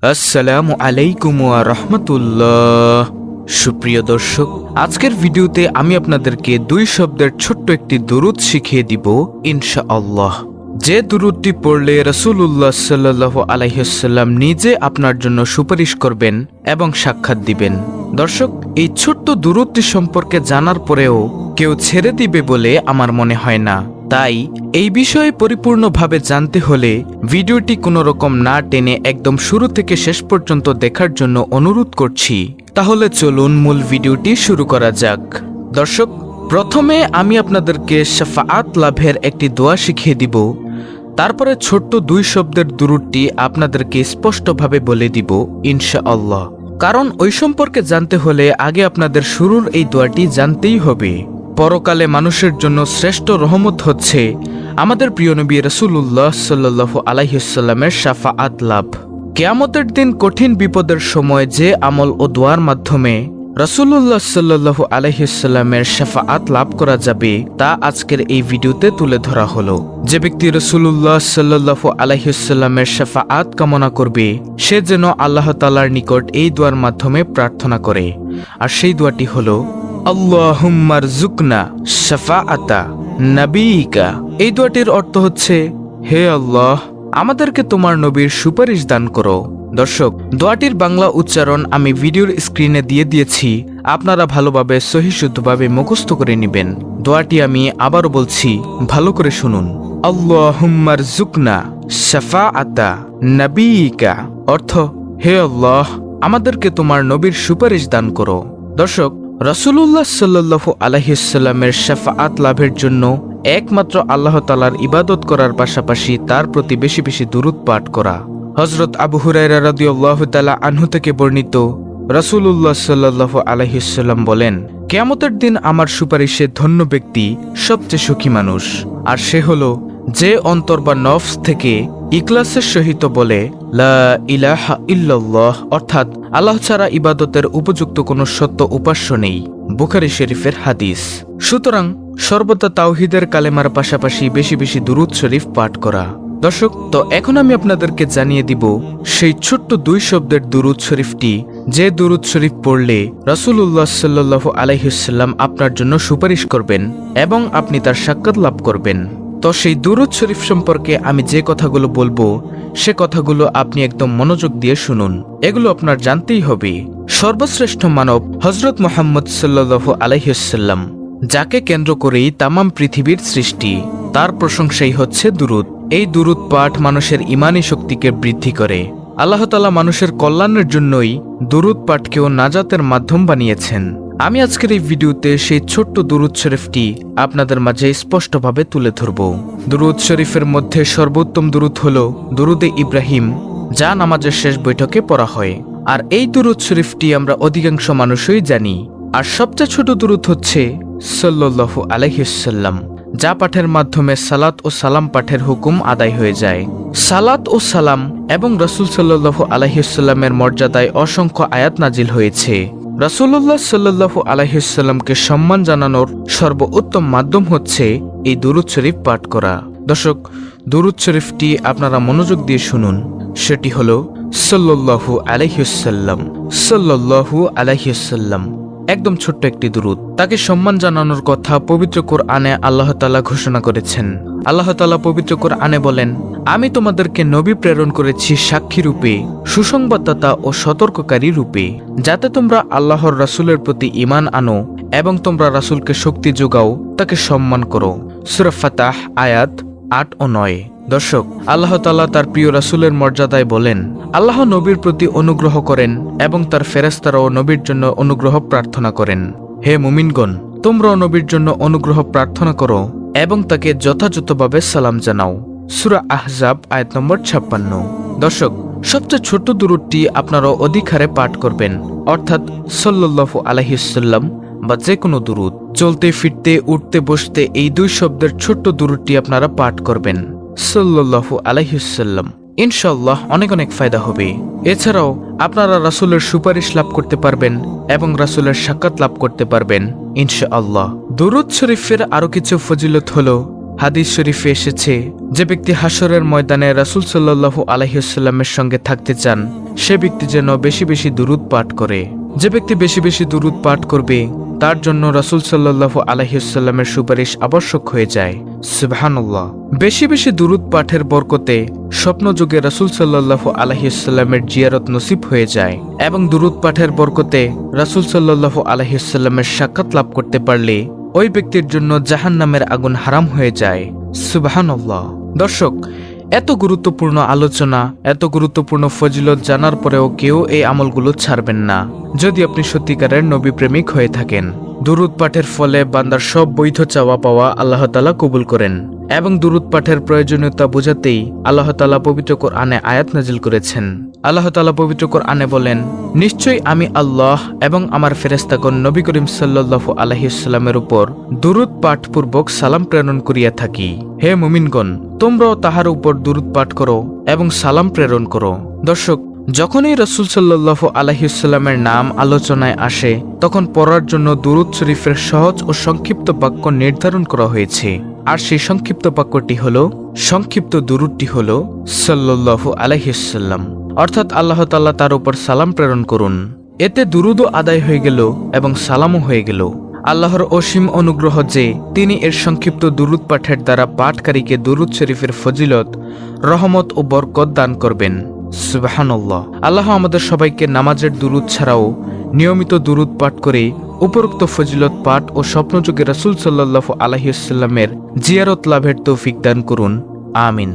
আসসালামু আলাইকুম ওয়া রাহমাতুল্লাহ। সুপ্রিয় দর্শক, আজকের ভিডিওতে আমি আপনাদেরকে 2 শব্দের ছোট্ট একটি দুরূদ শিখিয়ে দিব ইনশাআল্লাহ। যে দুরূদটি পড়লে রাসূলুল্লাহ সাল্লাল্লাহু আলাইহি ওয়াসাল্লাম নিজে আপনার জন্য সুপারিশ করবেন এবং সাক্ষাৎ দিবেন। দর্শক, এই ছোট্ট দুরূদটি সম্পর্কে জানার পরেও কেউ ছেড়ে দিবে বলে আমার মনে হয় না। তাই এই বিষয়ে পরিপূর্ণভাবে জানতে হলে ভিডিওটি কোনো রকম না টেনে একদম শুরু থেকে শেষ পর্যন্ত দেখার জন্য অনুরোধ করছি। তাহলে চলুন মূল ভিডিওটি শুরু করা যাক। দর্শক, প্রথমে আমি আপনাদেরকে শাফাআত লাভের একটি দোয়া শিখিয়ে দিব। তারপরে ছোট্ট 2 শব্দের দুরূদটি আপনাদেরকে স্পষ্টভাবে বলে দিব ইনশাআল্লাহ। কারণ ওই সম্পর্কে জানতে হলে আগে আপনাদের শুরুর এই দোয়াটি জানতেই হবে। পরকালে মানুষের জন্য শ্রেষ্ঠ রহমত হচ্ছে আমাদের প্রিয় নবী রাসূলুল্লাহ সাল্লাল্লাহু আলাইহি ওয়াসাল্লামের শাফাআত লাভ। কিয়ামতের দিন কঠিন বিপদের সময় যে আমল ও দোয়ার মাধ্যমে রাসূলুল্লাহ সাল্লাল্লাহু আলাইহি ওয়াসাল্লামের শাফাআত লাভ করা যাবে তা আজকের এই ভিডিওতে তুলে ধরা হলো। যে ব্যক্তি রাসূলুল্লাহ সাল্লাল্লাহু আলাইহি ওয়াসাল্লামের শাফাআত কামনা করবে সে যেন আল্লাহ তাআলার নিকট এই দোয়ার মাধ্যমে প্রার্থনা করে। আর সেই দোয়াটি হলো আল্লাহুম্মা রযুকনা শাফাআতা নবিয়িকা। এই দোয়াটির অর্থ হচ্ছে, হে আল্লাহ, আমাদেরকে তোমার নবীর সুপারিশ দান করো। দর্শক, দোয়াটির বাংলা উচ্চারণ আমি ভিডিওর স্ক্রিনে দিয়ে দিয়েছি, আপনারা ভালোভাবে সহিশুদ্ধভাবে মুখস্থ করে নেবেন। দোয়াটি আমি আবারও বলছি, ভালো করে শুনুন। আল্লাহুম্মা রযুকনা শাফাআতা নবিয়িকা, অর্থ, হে আল্লাহ, আমাদেরকে তোমার নবীর সুপারিশ দান করো। দর্শক, রাসূলুল্লাহ সাল্লাল্লাহু আলাইহি ওয়াসাল্লামের শাফাআত লাভের জন্য একমাত্র আল্লাহ তাআলার ইবাদত করার পাশাপাশি তার প্রতি বেশি বেশি দুরূদ পাঠ করা। হযরত আবু হুরায়রা রাদিয়াল্লাহু তাআলা আনহু থেকে বর্ণিত, রাসূলুল্লাহ সাল্লাল্লাহু আলাইহি ওয়াসাল্লাম বলেন, কিয়ামতের দিন আমার সুপারিশে ধন্য ব্যক্তি সবচেয়ে সুখী মানুষ। আর সে হলো যে অন্তর বা নফস থেকে ইখলাসের সহিত বলে লা ইলাহা ইল্লাল্লাহ, অর্থাৎ আল্লাহ ছাড়া ইবাদতের উপযুক্ত কোনো সত্য উপাস্য নেই। বুখারী শরীফের হাদিস। সুতরাং সর্বদা তাওহীদের কালেমার পাশাপাশি বেশি বেশি দুরূদ শরীফ পাঠ করা। দর্শক, তো এখন আমি আপনাদেরকে জানিয়ে দিব সেই ছোট্ট 2 শব্দের দুরূদ শরীফটি, যে দুরূদ শরীফ পড়লে রাসূলুল্লাহ সাল্লাল্লাহু আলাইহি ওয়াসাল্লাম আপনার জন্য সুপারিশ করবেন এবং আপনি তার সাক্ষাৎ লাভ করবেন। তো সেই দুরূদ শরীফ সম্পর্কে আমি যে কথাগুলো বলবো সে কথাগুলো আপনি একদম মনোযোগ দিয়ে শুনুন। এগুলো আপনার জানতেই হবে। সর্বশ্রেষ্ঠ মানব হযরত মুহাম্মদ সাল্লাল্লাহু আলাইহি ওয়াসাল্লাম, যাকে কেন্দ্র করেই তামাম পৃথিবীর সৃষ্টি, তার প্রশংসাই হচ্ছে দুরূদ। এই দুরূদ পাঠ মানুষের ঈমানী শক্তিকে বৃদ্ধি করে। আল্লাহ তাআলা মানুষের কল্যাণের জন্যই দুরূদ পাঠকেও নাজাতের মাধ্যম বানিয়েছেন। আমি আজকের এই ভিডিওতে সেই ছোট্ট দুরূদ শরীফটি আপনাদের মাঝে স্পষ্টভাবে তুলে ধরব। দুরূদ শরীফের মধ্যে সর্বোত্তম দুরূদ হলো দুরূদে ইব্রাহিম, যা নামাজের শেষ বৈঠকে পড়া হয়। আর এই দুরূদ শরীফটি আমরা অধিকাংশ মানুষই জানি। আর সবচেয়ে ছোট দুরূদ হচ্ছে সাল্লাল্লাহু আলাইহি ওয়াসাল্লাম, যা পাঠের মাধ্যমে সালাত ও সালাম পাঠের হুকুম আদায় হয়ে যায়। সালাত ও সালাম এবং রাসূল সাল্লাল্লাহু আলাইহি ওয়াসাল্লামের মর্যাদায় অসংখ্য আয়াত নাজিল হয়েছে। রাসূলুল্লাহ সাল্লাল্লাহু আলাইহি ওয়াসাল্লামকে সম্মান জানানোর সর্বোত্তম মাধ্যম হচ্ছে এই দুরূদ শরীফ পাঠ করা। দর্শক, দুরূদ শরীফটি আপনারা মনোযোগ দিয়ে শুনুন। সেটি হলো সাল্লাল্লাহু আলাইহি ওয়াসাল্লাম, সাল্লাল্লাহু আলাইহি ওয়াসাল্লাম। একদম ছোট্ট একটি দুরূদ। তাকে সম্মান জানানোর কথা পবিত্র কোরআনে আল্লাহ তাআলা ঘোষণা করেছেন। আল্লাহ তাআলা পবিত্র কোরআনে বলেন, আমি তোমাদেরকে নবী প্রেরণ করেছি সাক্ষী রূপে, সুসংবাদদাতা ও সতর্ককারী রূপে, যাতে তোমরা আল্লাহর রাসূলের প্রতি ঈমান আনো এবং তোমরা রাসূলকে শক্তি যোগাও, তাকে সম্মান করো। সূরা ফাতাহ আয়াত 8 ও 9। দর্শক, আল্লাহ তাআলা তার প্রিয় রাসূলের মর্যাদায় বলেন, আল্লাহ নবীর প্রতি অনুগ্রহ করেন এবং তার ফেরেশতারাও নবীর জন্য অনুগ্রহ প্রার্থনা করেন। হে মুমিনগণ, তোমরাও নবীর জন্য অনুগ্রহ প্রার্থনা করো এবং তাকে যথাযথভাবে সালাম জানাও। সূরা আহজাব আয়াত নম্বর 56। দর্শক, সবচেয়ে ছোট দুরূদটি আপনারা অধিক হারে পাঠ করবেন, অর্থাৎ সাল্লাল্লাহু আলাইহি ওয়াসাল্লাম বা যে কোনো দুরূদ। চলতে ফিরতে উঠতে বসতে এই 2 শব্দের ছোট্ট দুরূদটি আপনারা পাঠ করবেন, সাল্লাল্লাহু আলাইহি ওয়াসাল্লাম। ইনশাআল্লাহ অনেক অনেক ফায়দা হবে। এছাড়াও আপনারা রাসূলের সুপারিশ লাভ করতে পারবেন এবং রাসূলের সাক্ষাৎ লাভ করতে পারবেন ইনশাআল্লাহ। দুরূদ শরীফের আরো কিছু ফজিলত হলো, হাদিস শরীফে এসেছে, যে ব্যক্তি হাসরের ময়দানে রাসূল সাল্লাল্লাহু আলাইহি ওয়াসাল্লামের সঙ্গে থাকতে চান সে ব্যক্তি যেন বেশি বেশি দুরূদ পাঠ করে। যে ব্যক্তি বেশি বেশি দুরূদ পাঠ করবে তার জন্য রাসূল সাল্লাল্লাহু আলাইহি ওয়াসাল্লামের সুপারিশ আবশ্যক হয়ে যায়। সুবহানাল্লাহ। বেশি বেশি দুরূদ পাঠের বরকতে স্বপ্নযুগে রাসূল সাল্লাল্লাহু আলাইহি ওয়াসাল্লামের জিয়ারত নসিব হয়ে যায় এবং দুরূদ পাঠের বরকতে রাসূল সাল্লাল্লাহু আলাইহি ওয়াসাল্লামের সাক্ষাৎ লাভ করতে পারলে ওই ব্যক্তির জন্য জাহান্নামের আগুন হারাম হয়ে যায়। সুবহানাল্লাহ। দর্শক, এত গুরুত্বপূর্ণ আলোচনা, এত গুরুত্বপূর্ণ ফজিলত জানার পরেও কেউ এই আমলগুলো ছাড়বেন না যদি আপনি সত্যিকারের নবী প্রেমিক হয়ে থাকেন। দুরূদ পাঠের ফলে বান্দার সব বৈধ চাওয়া পাওয়া আল্লাহ তাআলা কবুল করেন এবং দুরূদ পাঠের প্রয়োজনীয়তা বোঝাতেই আল্লাহ তাআলা পবিত্র কোরআনে আয়াত নাজিল করেছেন। আল্লাহ তাআলা পবিত্র কোরআনে বলেন, নিশ্চয়ই আমি আল্লাহ এবং আমার ফেরেশতাগণ নবী করিম সাল্লাল্লাহু আলাইহি ওয়াসাল্লামের উপর দুরূদ পাঠপূর্বক সালাম প্রেরণ করিয়া থাকি। হে মুমিনগণ, তোমরাও তাহার উপর দুরূদ পাঠ করো এবং সালাম প্রেরণ করো। দর্শক, যখনই রাসূল সাল্লাল্লাহু আলাইহি ওয়াসাল্লামের নাম আলোচনায় আসে তখন পড়ার জন্য দুরূদ শরীফের সহজ ও সংক্ষিপ্ত বাক্য নির্ধারণ করা হয়েছে। আর সেই সংক্ষিপ্ত বাক্যটি হলো, সংক্ষিপ্ত দুরূদটি হলো সাল্লাল্লাহু আলাইহি ওয়াসাল্লাম, অর্থাৎ আল্লাহ তাআলা তার উপর সালাম প্রেরণ করুন। এতে দুরূদও আদায় হয়ে গেল এবং সালামও হয়ে গেল। আল্লাহর অসীম অনুগ্রহ যে তিনি এর সংক্ষিপ্ত দুরূদ পাঠের দ্বারা পাঠকারীকে দুরূদ শরীফের ফজিলত, রহমত ও বরকত দান করবেন। সুবহানাল্লাহ। আল্লাহ আমাদের সবাইকে নামাজের দুরূদ ছাড়াও নিয়মিত দুরূদ পাঠ করে উপরোক্ত ফজিলত পাঠ ও স্বপ্নযুগে রাসূল সাল্লাল্লাহু আলাইহি ওয়াসাল্লামের জিয়ারত লাভের তৌফিক দান করুন। আমিন।